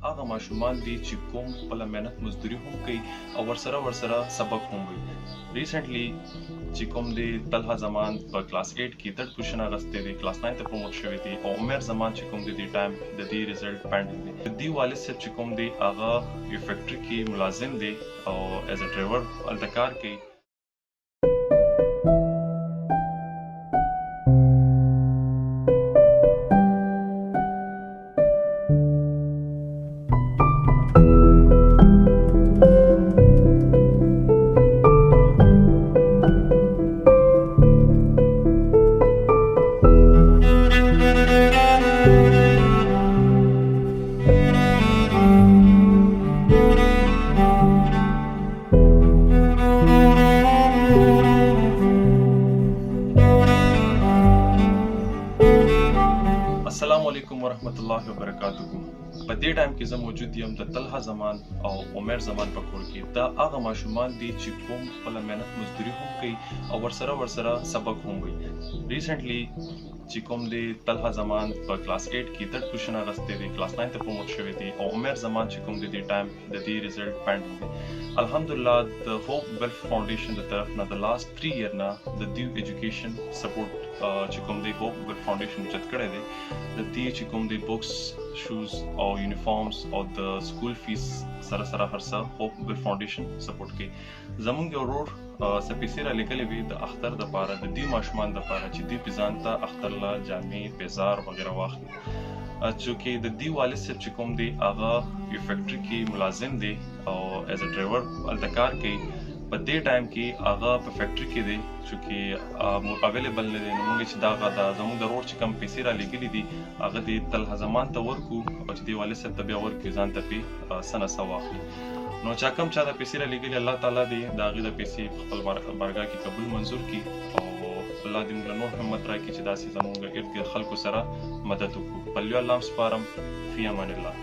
هغه ماشومان دي چې کوم خپله محنت مزدوري هم کوي او ورسره سبق هم وایي. ریسنټلی چې کوم دی طلحه زمان په کلاس 8 کې 3rd پوزیشن اخیستی دی، کلاس 9 ته پروموټ شوی دی او عمر زمان چې کوم دی د ټایم د دې ریزلټ پینډینګ دی. د دې والد صاحب چې کوم دی هغه یو فیکټري کې ملازم دی او ایز ا ډرایور هلته کار کوي. السلام علیکم ورحمت الله وبرکاتہ. په دې ټایم کې زه موجود یم د طلحه زمان او عمر زمان په کور کې. دا هغه ماشومان دي چې کوم خپله محنت مزدوري هم کوي او ورسره سبق هم وایي. ریسنټلی چې کوم دی طلحه زمان په کلاس 8 کې 3rd پوزیشن اخیستی دی، کلاس 9 ته پروموټ شوی دی او عمر زمان چې کوم دی د ټایم د دې ریزلټ پینډینګ دی. الحمدلله د هوپ ویلف فاونډیشن د طرف نه د لاست 3 ایئر نه د دیو ایجوکیشن سپورټ چې کوم دی هوپ ویلف فاونډیشن چت کړی دی. د دې چې کوم دی بوکس، شوز او یونیفارمز او د سکول فیس سره هر څه هوپ ویلف فاونډیشن سپورټ کوي. زمونږ یو ورور څه پیسې رالیږلې وې د اختر دپاره، د دې ماشومان دپاره چې دوی پې ځان ته اختر له جامې، بیزار وغیره واخلي. چونکې د دې والد صاحب چې کوم دی هغه یو فیکټري کې ملازم دی او ایز ا ډرایور هلته کار کوي. په دې ټایم کې هغه په فیکټري کې دی چونکې اویلیبل نه دی. نو موږ چې دا زموږ د ورور چې کوم پیسې رالیږلي دي هغه دې طلحه زمان ته ورکړو او چې دې والد صاحب ته بیا ورکړي ځان ته پې څه نه څه واخلي. نو چا کوم چا د پیسې رالیږلي الله تعالی دې د هغې د پیسې په خپل بارګاه کې قبول منظور کړي او الله دې موږ له نور همت راکړي چې داسې زموږ ارد ګرد خلکو سره مدد وکړو. په لوی الله هم سپارم. فی امان الله.